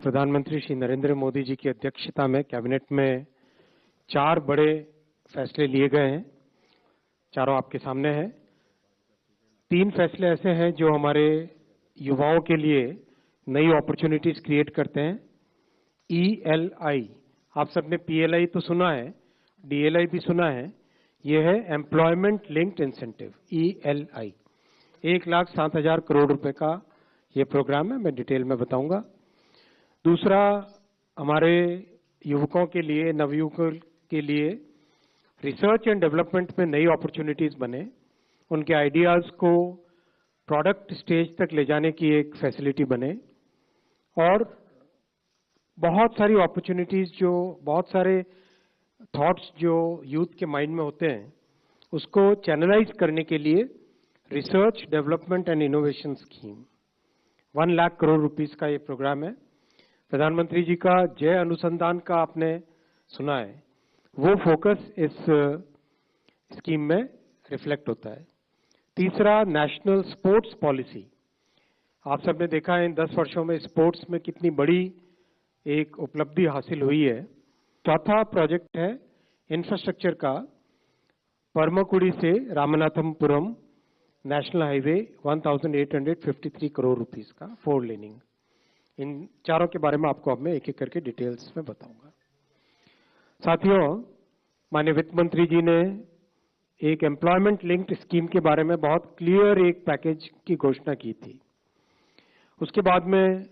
प्रधानमंत्री श्री नरेंद्र मोदी जी की अध्यक्षता में कैबिनेट में 4 बड़े फैसले लिए गए हैं। चारों आपके सामने हैं। 3 फैसले ऐसे हैं जो हमारे युवाओं के लिए नई अपॉर्चुनिटीज क्रिएट करते हैं। ELI, आप सबने PLI तो सुना है, DLI भी सुना है। ये है employment linked incentive, ELI। 1,07,000 crore रुपए का ये प्रोग्राम है, मैं डिटेल में बताऊंगा। दूसरा, हमारे युवकों के लिए, नवयुवकों के लिए रिसर्च एंड डेवलपमेंट में नई अपॉर्चुनिटीज बने, उनके आइडियाज को प्रोडक्ट स्टेज तक ले जाने की एक फैसिलिटी बने और बहुत सारी अपॉर्चुनिटीज, जो बहुत सारे थॉट्स जो यूथ के माइंड में होते हैं, उसको चैनलाइज करने के लिए research development and innovation scheme 1 lakh crore rupees का ये प्रोग्राम है। प्रधानमंत्री जी का जय अनुसंधान का आपने सुना है, वो फोकस इस स्कीम में रिफ्लेक्ट होता है। तीसरा, नेशनल स्पोर्ट्स पॉलिसी। आप सबने देखा है इन 10 वर्षों में स्पोर्ट्स में कितनी बड़ी एक उपलब्धि हासिल हुई है। चौथा प्रोजेक्ट है इंफ्रास्ट्रक्चर का, परमकुड़ी से Ramanathapuram national highway 1853 crore rupees का 4 लेनिंग। इन चारों के बारे में आपको अब मैं एक एक करके डिटेल्स में बताऊंगा। साथियों, माननीय वित्त मंत्री जी ने एक एम्प्लॉयमेंट लिंक्ड स्कीम के बारे में बहुत क्लियर एक पैकेज की घोषणा की थी। उसके बाद में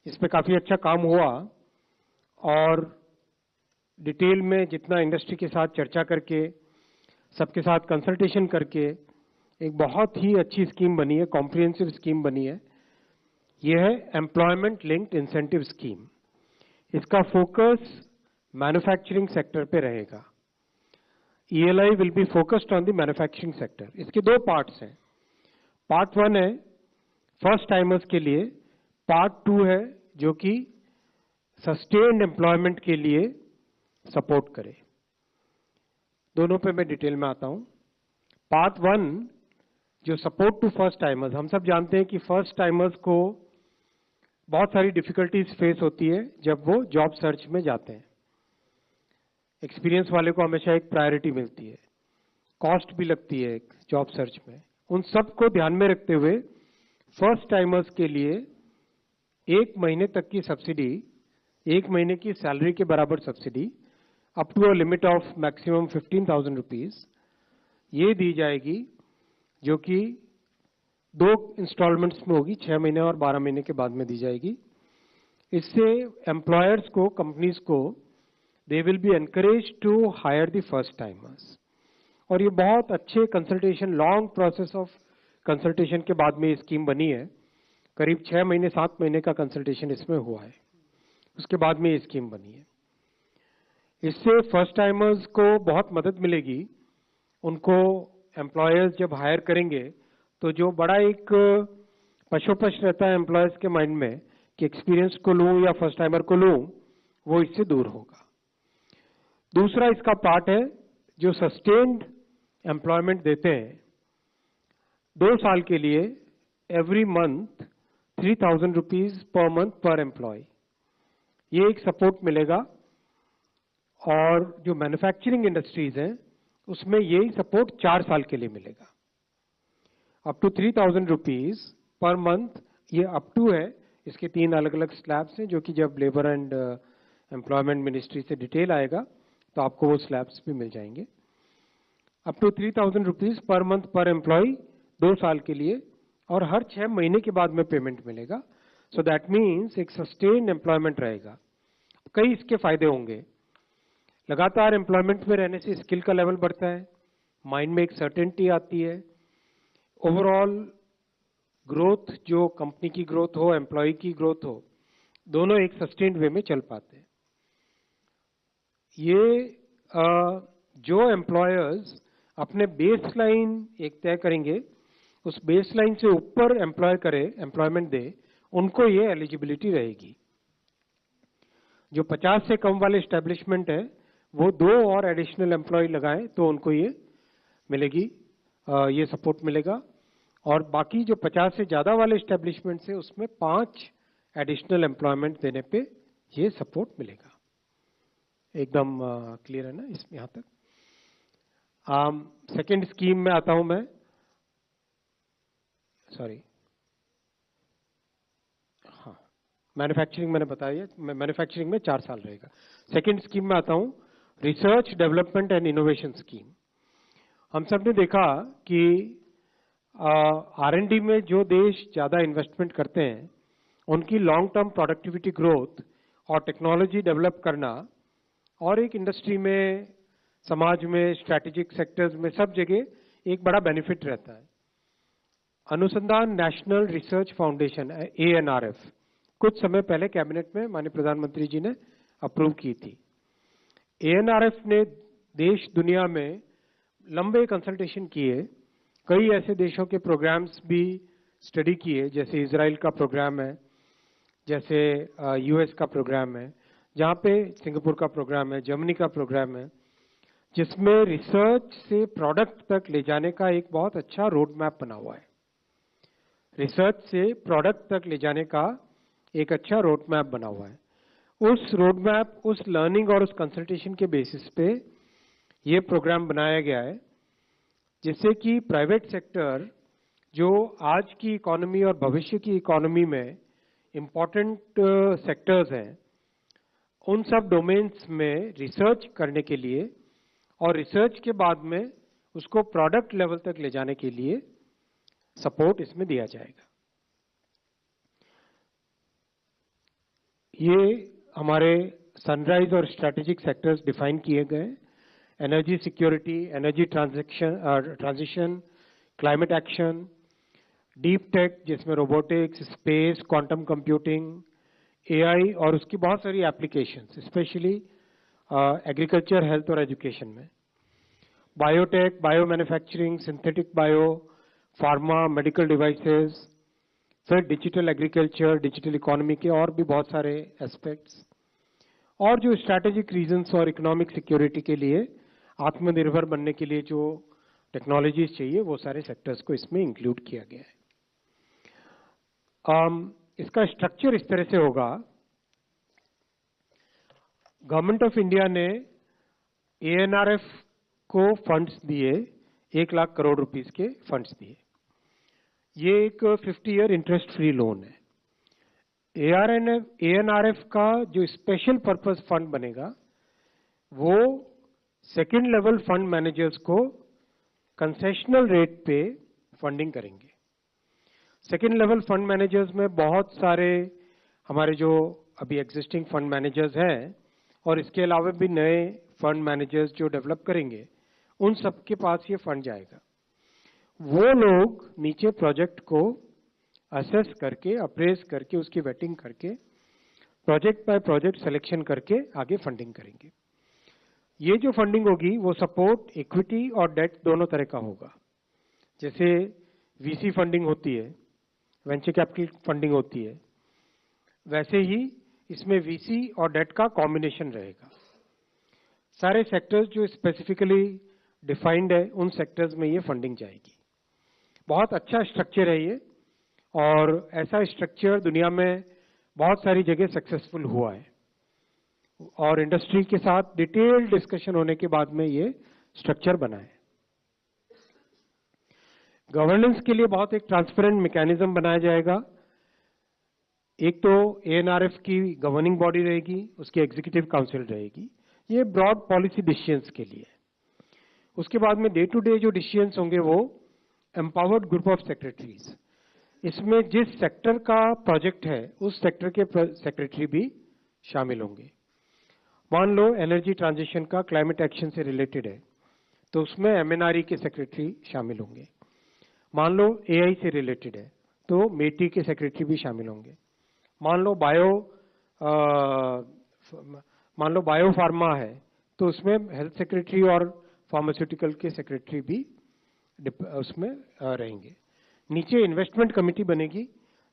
इस पे काफी अच्छा काम हुआ और डिटेल में जितना इंडस्ट्री के साथ चर्चा करके, सबके साथ कंसल्टेशन करके एक बहुत ही अच्छी स्कीम बनी है, कॉम्प्रिहेंसिव स्कीम बनी है। यह है एम्प्लॉयमेंट लिंक्ड इंसेंटिव स्कीम। इसका फोकस मैन्युफैक्चरिंग सेक्टर पे रहेगा। ELI will be focused on the manufacturing sector. इसके 2 पार्ट्स हैं। पार्ट 1 है फर्स्ट टाइमर्स के लिए, पार्ट 2 है जो कि सस्टेन्ड एम्प्लॉयमेंट के लिए सपोर्ट करे। दोनों पे मैं डिटेल में आता हूं। पार्ट 1 जो सपोर्ट टू फर्स्ट टाइमर्स, हम सब जानते हैं कि फर्स्ट टाइमर्स को बहुत सारी डिफिकल्टीज फेस होती है जब वो जॉब सर्च में जाते हैं। एक्सपीरियंस वाले को हमेशा एक प्रायोरिटी मिलती है, कॉस्ट भी लगती है एक जॉब सर्च में। उन सब को ध्यान में रखते हुए फर्स्ट टाइमर्स के लिए 1 महीने तक की सब्सिडी, 1 महीने की सैलरी के बराबर subsidy up to a limit of maximum 15,000 rupees ये दी जाएगी, जो कि 2 इंस्टॉलमेंट्स में होगी, 6 महीने और 12 महीने के बाद में दी जाएगी। इससे एम्प्लॉयर्स को, कंपनीज को, they will be encourage to hire the first timers. और ये बहुत अच्छे consultation, long process of consultation के बाद में ये स्कीम बनी है। करीब 6 महीने 7 महीने का कंसल्टेशन इसमें हुआ है, उसके बाद में ये स्कीम बनी है। इससे फर्स्ट टाइमर्स को बहुत मदद मिलेगी। उनको एम्प्लॉयर्स जब हायर करेंगे तो जो बड़ा एक पशोपश रहता है एम्प्लॉयर्स के माइंड में कि एक्सपीरियंस को लूं या फर्स्ट टाइमर को लूं, वो इससे दूर होगा। दूसरा इसका पार्ट है जो सस्टेन्ड एम्प्लॉयमेंट देते हैं 2 साल के लिए, every month 3,000 rupees per month per employ, ये एक सपोर्ट मिलेगा। और जो मैन्युफैक्चरिंग इंडस्ट्रीज हैं उसमें यही सपोर्ट 4 साल के लिए मिलेगा, up to 3,000 rupees per month. ये अप टू है, इसके 3 अलग अलग स्लैब्स हैं, जो कि जब लेबर एंड एम्प्लॉयमेंट मिनिस्ट्री से डिटेल आएगा तो आपको वो स्लैब्स भी मिल जाएंगे। Up to 3,000 rupees per month per employee 2 साल के लिए, और हर 6 महीने के बाद में पेमेंट मिलेगा। सो दैट मीन्स एक सस्टेन्ड एम्प्लॉयमेंट रहेगा। कई इसके फायदे होंगे। लगातार एम्प्लॉयमेंट में रहने से स्किल का लेवल बढ़ता है, माइंड में एक सर्टेनिटी आती है, ओवरऑल ग्रोथ, जो कंपनी की ग्रोथ हो, एम्प्लॉय की ग्रोथ हो, दोनों एक सस्टेन्ड वे में चल पाते हैं। ये जो एम्प्लॉयर्स अपने बेस लाइन एक तय करेंगे, उस बेस लाइन से ऊपर एम्प्लॉयमेंट दे, उनको ये एलिजिबिलिटी रहेगी। जो 50 से कम वाले एस्टेब्लिशमेंट है वो 2 और एडिशनल एम्प्लॉय लगाएं तो उनको ये मिलेगी, ये सपोर्ट मिलेगा। और बाकी जो 50 से ज्यादा वाले एस्टेब्लिशमेंट है उसमें 5 एडिशनल एम्प्लॉयमेंट देने पे ये सपोर्ट मिलेगा। एकदम क्लियर है ना इसमें यहाँ तक। सेकेंड स्कीम में आता हूं मैं, सॉरी, हाँ, मैन्युफैक्चरिंग मैंने बताया, मैन्युफैक्चरिंग में 4 साल रहेगा। सेकेंड स्कीम में आता हूं, research development and innovation scheme. हम सब ने देखा कि R&D में जो देश ज्यादा इन्वेस्टमेंट करते हैं उनकी लॉन्ग टर्म प्रोडक्टिविटी ग्रोथ और टेक्नोलॉजी डेवलप करना, और एक इंडस्ट्री में, समाज में, स्ट्रैटेजिक सेक्टर्स में, सब जगह एक बड़ा बेनिफिट रहता है। अनुसंधान नेशनल रिसर्च फाउंडेशन ANRF कुछ समय पहले कैबिनेट में माननीय प्रधानमंत्री जी ने अप्रूव की थी। ANRF ने देश दुनिया में लंबे कंसल्टेशन किए, कई ऐसे देशों के प्रोग्राम्स भी स्टडी किए, जैसे इजराइल का प्रोग्राम है, जैसे US का प्रोग्राम है, जहाँ पे सिंगापुर का प्रोग्राम है, जर्मनी का प्रोग्राम है, जिसमें रिसर्च से प्रोडक्ट तक ले जाने का एक बहुत अच्छा रोड मैप बना हुआ है। रिसर्च से प्रोडक्ट तक ले जाने का एक अच्छा रोड मैप बना हुआ है। उस रोड मैप, उस लर्निंग और उस कंसल्टेशन के बेसिस पे ये प्रोग्राम बनाया गया है, जिससे कि प्राइवेट सेक्टर जो आज की इकोनॉमी और भविष्य की इकोनॉमी में इम्पोर्टेंट सेक्टर्स हैं, उन सब डोमेन्स में रिसर्च करने के लिए और रिसर्च के बाद में उसको प्रोडक्ट लेवल तक ले जाने के लिए सपोर्ट इसमें दिया जाएगा। ये हमारे सनराइज और स्ट्रैटेजिक सेक्टर्स डिफाइन किए गए, energy security, energy transition, climate action, deep tech जिसमें robotics, space, quantum computing, AI और उसकी बहुत सारी एप्लीकेशंस, स्पेशली एग्रीकल्चर, हेल्थ और एजुकेशन में, biotech, bio manufacturing, synthetic bio, pharma, medical devices, फिर डिजिटल एग्रीकल्चर, डिजिटल इकोनॉमी के और भी बहुत सारे एस्पेक्ट्स, और जो स्ट्रैटेजिक रीजंस और इकोनॉमिक सिक्योरिटी के लिए, आत्मनिर्भर बनने के लिए जो टेक्नोलॉजीज चाहिए, वो सारे सेक्टर्स को इसमें इंक्लूड किया गया है। इसका स्ट्रक्चर इस तरह से होगा, गवर्नमेंट ऑफ इंडिया ने ANRF को फंड्स दिए, 1 लाख करोड़ रुपीस के फंड्स दिए। ये एक 50 ईयर इंटरेस्ट फ्री लोन है। ANRF का जो स्पेशल पर्पस फंड बनेगा, वो सेकेंड लेवल फंड मैनेजर्स को कंसेशनल रेट पे फंडिंग करेंगे। सेकेंड लेवल फंड मैनेजर्स में बहुत सारे हमारे जो अभी एग्जिस्टिंग फंड मैनेजर्स हैं, और इसके अलावा भी नए फंड मैनेजर्स जो डेवलप करेंगे, उन सब के पास ये फंड जाएगा। वो लोग नीचे प्रोजेक्ट को असेस करके, अप्रेज करके, उसकी वेटिंग करके, प्रोजेक्ट बाय प्रोजेक्ट सिलेक्शन करके आगे फंडिंग करेंगे। ये जो फंडिंग होगी वो सपोर्ट इक्विटी और डेट दोनों तरह का होगा। जैसे VC फंडिंग होती है, वेंचर कैपिटल फंडिंग होती है, वैसे ही इसमें VC और डेट का कॉम्बिनेशन रहेगा। सारे सेक्टर्स जो स्पेसिफिकली डिफाइंड है, उन सेक्टर्स में ये फंडिंग जाएगी। बहुत अच्छा स्ट्रक्चर है ये, और ऐसा स्ट्रक्चर दुनिया में बहुत सारी जगह सक्सेसफुल हुआ है, और इंडस्ट्री के साथ डिटेल्ड डिस्कशन होने के बाद में ये स्ट्रक्चर बना है। गवर्नेंस के लिए बहुत एक ट्रांसपेरेंट मैकेनिज्म बनाया जाएगा। एक तो ANRF की गवर्निंग बॉडी रहेगी, उसकी एग्जीक्यूटिव काउंसिल रहेगी, ये ब्रॉड पॉलिसी डिसीजंस के लिए। उसके बाद में डे टू डे जो डिसीजंस होंगे वो एम्पावर्ड ग्रुप ऑफ सेक्रेटरीज, इसमें जिस सेक्टर का प्रोजेक्ट है उस सेक्टर के सेक्रेटरी भी शामिल होंगे। मान लो एनर्जी ट्रांजिशन का क्लाइमेट एक्शन से रिलेटेड है, तो उसमें MNRE के सेक्रेटरी शामिल होंगे। मान लो AI से रिलेटेड है, तो मेटी के सेक्रेटरी भी शामिल होंगे। मान लो बायो फार्मा है, तो उसमें हेल्थ सेक्रेटरी और फार्मास्यूटिकल के सेक्रेटरी भी उसमें रहेंगे। नीचे इन्वेस्टमेंट कमेटी बनेगी,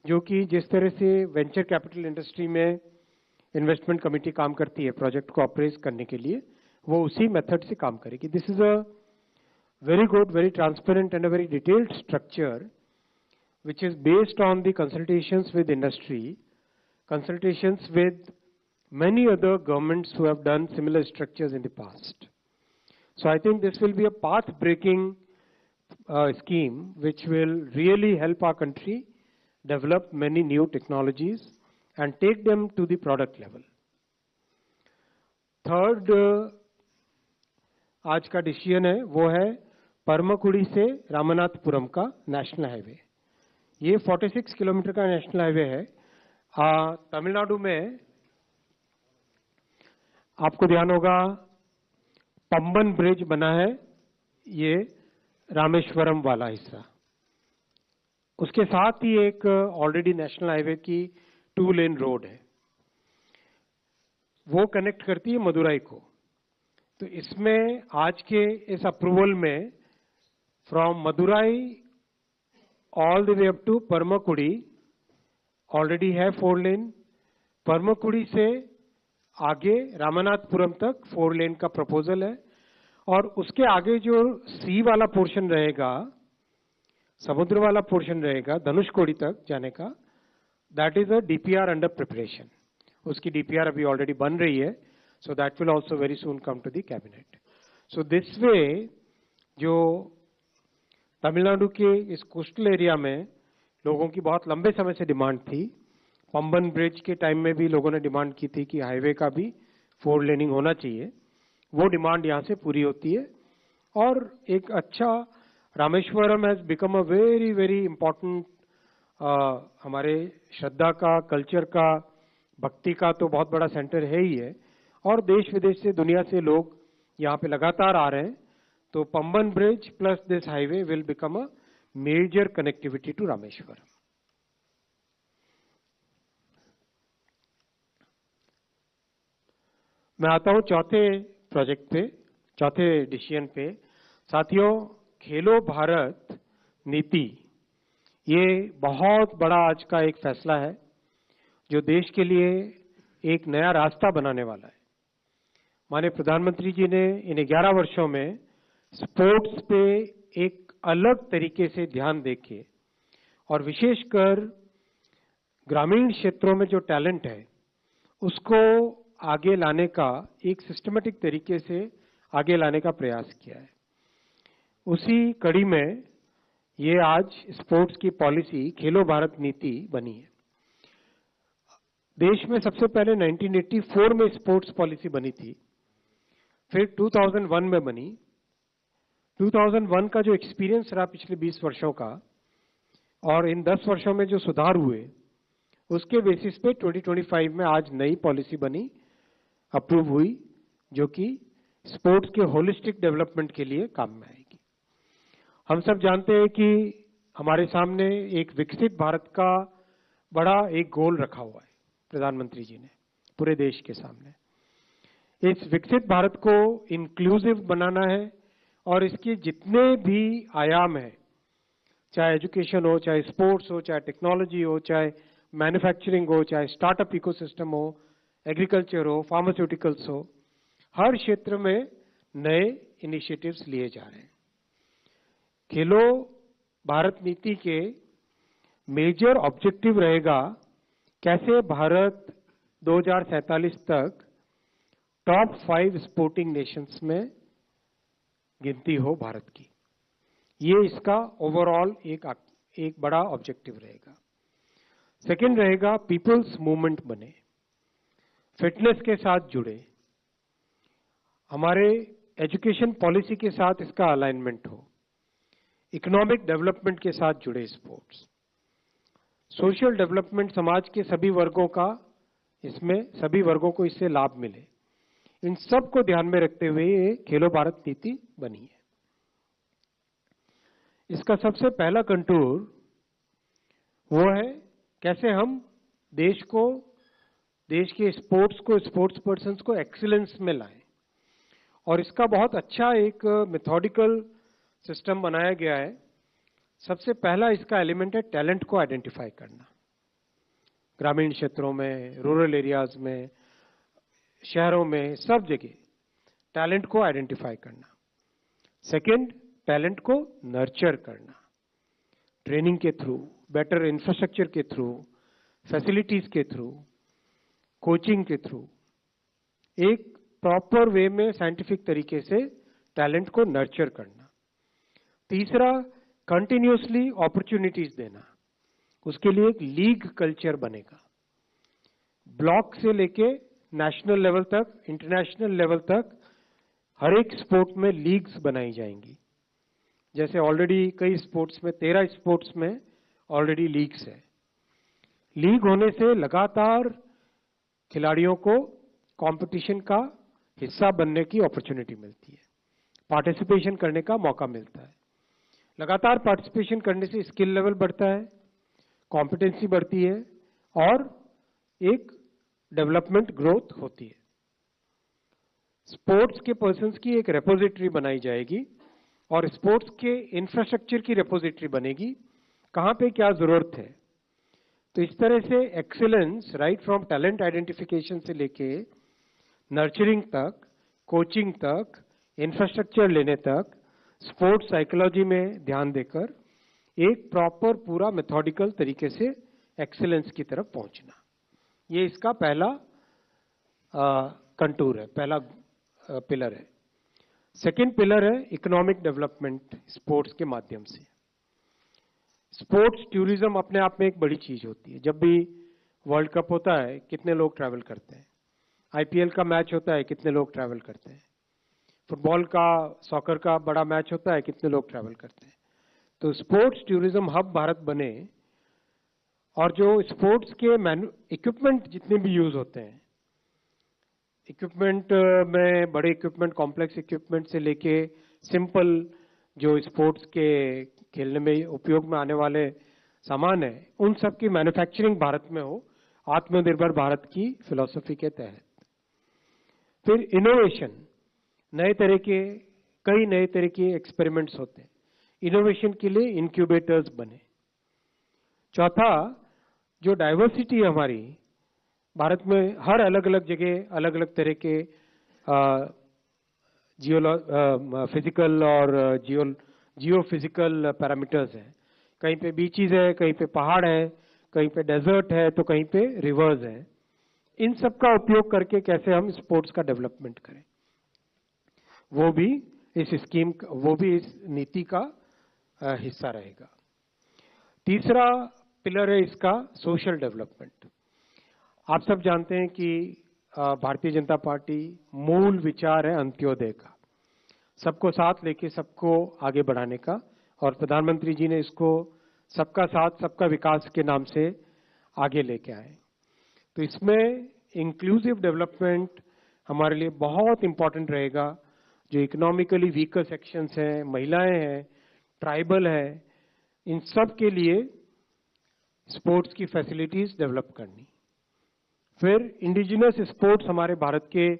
जो कि जिस तरह से वेंचर कैपिटल इंडस्ट्री में इन्वेस्टमेंट कमेटी काम करती है प्रोजेक्ट को अप्रेज करने के लिए, वो उसी मेथड से काम करेगी। This is a very good, very transparent and a very detailed structure which is based on the consultations with industry consultations with many other governments who have done similar structures in the past. So I think this will be a path-breaking scheme which will really help our country develop many new technologies and take them to the product level. Third आज का decision है वो है परमकुड़ी से रामनाथपुरम का national highway. ये 46 kilometre का national highway है। तमिलनाडु में आपको ध्यान होगा पंबन ब्रिज बना है, ये रामेश्वरम वाला हिस्सा। उसके साथ ही एक ऑलरेडी नेशनल हाईवे की 2 लेन रोड है, वो कनेक्ट करती है मदुराई को। तो इसमें आज के इस अप्रूवल में from Madurai all the way up to Paramakudi already है 4 लेन। परमकुड़ी से आगे रामनाथपुरम तक 4 लेन का प्रपोजल है, और उसके आगे जो सी वाला पोर्शन रहेगा, समुद्र वाला पोर्शन रहेगा धनुषकोडी तक जाने का, that is a DPR under preparation. उसकी डीपीआर अभी ऑलरेडी बन रही है, so that will also very soon come to the cabinet. So this way जो तमिलनाडु के इस कोस्टल एरिया में लोगों की बहुत लंबे समय से डिमांड थी, पंबन ब्रिज के टाइम में भी लोगों ने डिमांड की थी कि हाईवे का भी 4 लेनिंग होना चाहिए, वो डिमांड यहाँ से पूरी होती है। और एक अच्छा Rameswaram has become a very very important, हमारे श्रद्धा का, कल्चर का, भक्ति का तो बहुत बड़ा सेंटर है ही है, और देश विदेश से, दुनिया से लोग यहाँ पे लगातार आ रहे हैं। तो Pamban bridge plus this highway will become a major connectivity to Rameswaram. मैं आता हूं चौथे प्रोजेक्ट पे, चौथे डिसीजन पे। साथियों, खेलो भारत नीति ये बहुत बड़ा आज का एक फैसला है जो देश के लिए एक नया रास्ता बनाने वाला है। माननीय प्रधानमंत्री जी ने इन 11 वर्षों में स्पोर्ट्स पे एक अलग तरीके से ध्यान देके, और विशेषकर ग्रामीण क्षेत्रों में जो टैलेंट है उसको आगे लाने का एक सिस्टमेटिक तरीके से आगे लाने का प्रयास किया है। उसी कड़ी में ये आज स्पोर्ट्स की पॉलिसी खेलो भारत नीति बनी है। देश में सबसे पहले 1984 में स्पोर्ट्स पॉलिसी बनी थी, फिर 2001 में बनी। 2001 का जो एक्सपीरियंस रहा पिछले 20 वर्षों का, और इन 10 वर्षों में जो सुधार हुए, उसके बेसिस पे 2025 में आज नई पॉलिसी बनी, अप्रूव हुई, जो कि स्पोर्ट्स के होलिस्टिक डेवलपमेंट के लिए काम में आएगी। हम सब जानते हैं कि हमारे सामने एक विकसित भारत का बड़ा एक गोल रखा हुआ है प्रधानमंत्री जी ने पूरे देश के सामने। इस विकसित भारत को इंक्लूसिव बनाना है, और इसके जितने भी आयाम हैं, चाहे एजुकेशन हो, चाहे स्पोर्ट्स हो, चाहे टेक्नोलॉजी हो, चाहे मैन्युफैक्चरिंग हो, चाहे स्टार्टअप इकोसिस्टम हो, एग्रीकल्चर हो, फार्मास्यूटिकल्स हो, हर क्षेत्र में नए इनिशिएटिव्स लिए जा रहे हैं। खेलो भारत नीति के मेजर ऑब्जेक्टिव रहेगा कैसे भारत 2047 तक टॉप 5 स्पोर्टिंग नेशंस में गिनती हो भारत की। ये इसका ओवरऑल एक बड़ा ऑब्जेक्टिव रहेगा। सेकंड रहेगा पीपल्स मूवमेंट बने, फिटनेस के साथ जुड़े, हमारे एजुकेशन पॉलिसी के साथ इसका अलाइनमेंट हो, इकोनॉमिक डेवलपमेंट के साथ जुड़े स्पोर्ट्स, सोशल डेवलपमेंट, समाज के सभी वर्गों का, इसमें सभी वर्गों को इससे लाभ मिले, इन सब को ध्यान में रखते हुए ये खेलो भारत नीति बनी है। इसका सबसे पहला कंटूर वो है कैसे हम देश को, देश के स्पोर्ट्स को, स्पोर्ट्स पर्सन्स को एक्सीलेंस में लाएं। और इसका बहुत अच्छा एक मेथोडिकल सिस्टम बनाया गया है। सबसे पहला इसका एलिमेंट है टैलेंट को आइडेंटिफाई करना, ग्रामीण क्षेत्रों में, रूरल एरियाज में, शहरों में, सब जगह टैलेंट को आइडेंटिफाई करना। सेकंड, टैलेंट को नर्चर करना, ट्रेनिंग के थ्रू, बेटर इंफ्रास्ट्रक्चर के थ्रू, फैसिलिटीज के थ्रू, कोचिंग के थ्रू एक प्रॉपर वे में साइंटिफिक तरीके से टैलेंट को नर्चर करना। तीसरा, कंटिन्यूसली अपॉर्चुनिटीज देना, उसके लिए एक लीग कल्चर बनेगा। ब्लॉक से लेके नेशनल लेवल तक, इंटरनेशनल लेवल तक हर एक स्पोर्ट में लीग्स बनाई जाएंगी। जैसे ऑलरेडी कई स्पोर्ट्स में, 13 स्पोर्ट्स में ऑलरेडी लीग्स है। लीग होने से लगातार खिलाड़ियों को कंपटीशन का हिस्सा बनने की अपॉर्चुनिटी मिलती है, पार्टिसिपेशन करने का मौका मिलता है। लगातार पार्टिसिपेशन करने से स्किल लेवल बढ़ता है, कॉम्पिटेंसी बढ़ती है और एक डेवलपमेंट ग्रोथ होती है। स्पोर्ट्स के पर्सन्स की एक रेपोजिटरी बनाई जाएगी और स्पोर्ट्स के इंफ्रास्ट्रक्चर की रेपोजिटरी बनेगी, कहां पे क्या जरूरत है। तो इस तरह से excellence right from talent identification से लेके नर्चरिंग तक, कोचिंग तक, इंफ्रास्ट्रक्चर लेने तक, स्पोर्ट्स साइकोलॉजी में ध्यान देकर एक प्रॉपर पूरा मेथोडिकल तरीके से एक्सीलेंस की तरफ पहुंचना, ये इसका पहला कंटूर है, पहला पिलर है। सेकंड पिलर है इकोनॉमिक डेवलपमेंट स्पोर्ट्स के माध्यम से। स्पोर्ट्स टूरिज्म अपने आप में एक बड़ी चीज होती है। जब भी वर्ल्ड कप होता है कितने लोग ट्रैवल करते हैं, आईपीएल का मैच होता है कितने लोग ट्रैवल करते हैं, फुटबॉल का, सॉकर का बड़ा मैच होता है कितने लोग ट्रैवल करते हैं। तो स्पोर्ट्स टूरिज्म हब भारत बने और जो स्पोर्ट्स के इक्विपमेंट जितने भी यूज होते हैं, इक्विपमेंट में बड़े इक्विपमेंट, कॉम्प्लेक्स इक्विपमेंट से लेके सिंपल जो स्पोर्ट्स के खेलने में उपयोग में आने वाले सामान है, उन सब की मैन्युफैक्चरिंग भारत में हो, आत्मनिर्भर भारत की फिलॉसफी के तहत। फिर इनोवेशन, कई नए तरह के एक्सपेरिमेंट्स होते हैं, इनोवेशन के लिए इंक्यूबेटर्स बने। चौथा, जो डाइवर्सिटी है हमारी भारत में, हर अलग अलग जगह अलग अलग तरह के फिजिकल और जियो फिजिकल पैरामीटर्स हैं। कहीं पे बीचीज है, कहीं पे पहाड़ है, कहीं पे डेजर्ट है, तो कहीं पे रिवर्स है। इन सब का उपयोग करके कैसे हम स्पोर्ट्स का डेवलपमेंट करें, वो भी इस नीति का हिस्सा रहेगा। तीसरा पिलर है इसका सोशल डेवलपमेंट। आप सब जानते हैं कि भारतीय जनता पार्टी मूल विचार है अंत्योदय का, सबको साथ लेके सबको आगे बढ़ाने का, और प्रधानमंत्री जी ने इसको सबका साथ सबका विकास के नाम से आगे लेके आए। तो इसमें इंक्लूसिव डेवलपमेंट हमारे लिए बहुत इंपॉर्टेंट रहेगा। जो इकोनॉमिकली वीकर सेक्शंस हैं, महिलाएं हैं, ट्राइबल है, इन सब के लिए स्पोर्ट्स की फैसिलिटीज डेवलप करनी। फिर इंडिजिनस स्पोर्ट्स, हमारे भारत के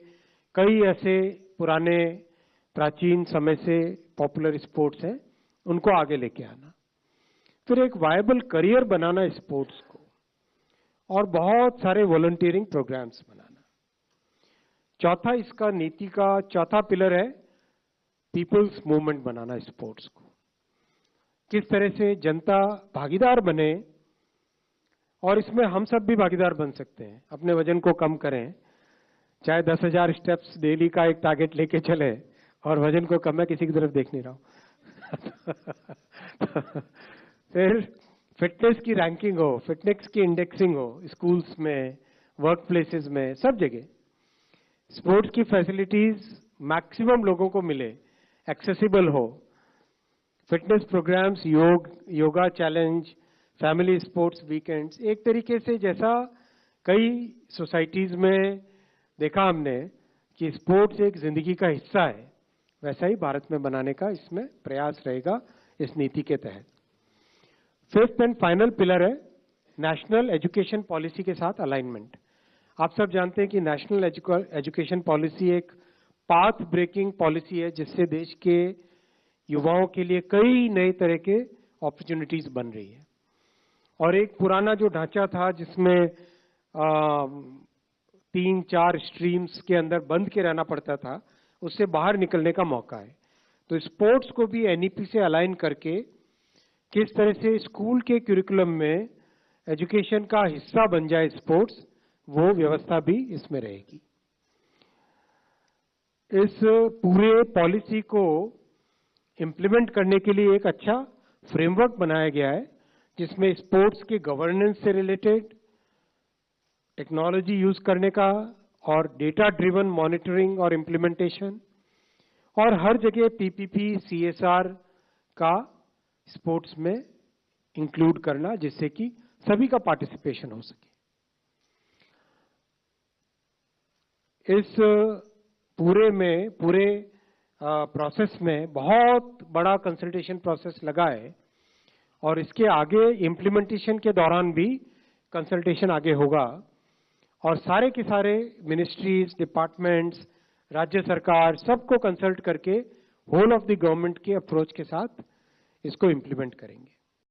कई ऐसे पुराने प्राचीन समय से पॉपुलर स्पोर्ट्स हैं, उनको आगे लेके आना। फिर एक वायबल करियर बनाना स्पोर्ट्स को, और बहुत सारे वॉलंटियरिंग प्रोग्राम्स बनाना। चौथा, इसका नीति का चौथा पिलर है पीपल्स मूवमेंट बनाना स्पोर्ट्स को। किस तरह से जनता भागीदार बने, और इसमें हम सब भी भागीदार बन सकते हैं। अपने वजन को कम करें, चाहे 10,000 स्टेप्स डेली का एक टारगेट लेके चले, और वजन को कम, मैं किसी की तरफ देख नहीं रहा हूं। फिर फिटनेस की रैंकिंग हो, फिटनेस की इंडेक्सिंग हो, स्कूल्स में, वर्क प्लेसेस में, सब जगह स्पोर्ट्स की फैसिलिटीज मैक्सिमम लोगों को मिले, एक्सेसिबल हो। Fitness programmes, yoga challenge, family sports weekends, एक तरीके से जैसा कई सोसाइटीज में देखा हमने कि स्पोर्ट्स एक जिंदगी का हिस्सा है, वैसा ही भारत में बनाने का इसमें प्रयास रहेगा इस नीति के तहत। फिफ्थ एंड फाइनल पिलर है नेशनल एजुकेशन पॉलिसी के साथ अलाइनमेंट। आप सब जानते हैं कि नेशनल एजुकेशन पॉलिसी एक पाथ ब्रेकिंग पॉलिसी है, जिससे देश के युवाओं के लिए कई नए तरह के अपॉर्चुनिटीज बन रही है। और एक पुराना जो ढांचा था जिसमें 3-4 स्ट्रीम्स के अंदर बंद के रहना पड़ता था, उससे बाहर निकलने का मौका है। तो स्पोर्ट्स को भी एनईपी से अलाइन करके किस तरह से स्कूल के करिकुलम में एजुकेशन का हिस्सा बन जाए स्पोर्ट्स, वो व्यवस्था भी इसमें रहेगी। इस पूरे पॉलिसी को इम्प्लीमेंट करने के लिए एक अच्छा फ्रेमवर्क बनाया गया है, जिसमें स्पोर्ट्स के गवर्नेंस से रिलेटेड, टेक्नोलॉजी यूज करने का और डेटा ड्रिवन मॉनिटरिंग और इम्प्लीमेंटेशन, और हर जगह पीपीपी सीएसआर का स्पोर्ट्स में इंक्लूड करना, जिससे कि सभी का पार्टिसिपेशन हो सके। इस पूरे प्रोसेस में बहुत बड़ा कंसल्टेशन प्रोसेस लगा है, और इसके आगे इम्प्लीमेंटेशन के दौरान भी कंसल्टेशन आगे होगा, और सारे के सारे मिनिस्ट्रीज, डिपार्टमेंट्स, राज्य सरकार सबको कंसल्ट करके होल ऑफ द गवर्नमेंट के अप्रोच के साथ इसको इम्प्लीमेंट करेंगे।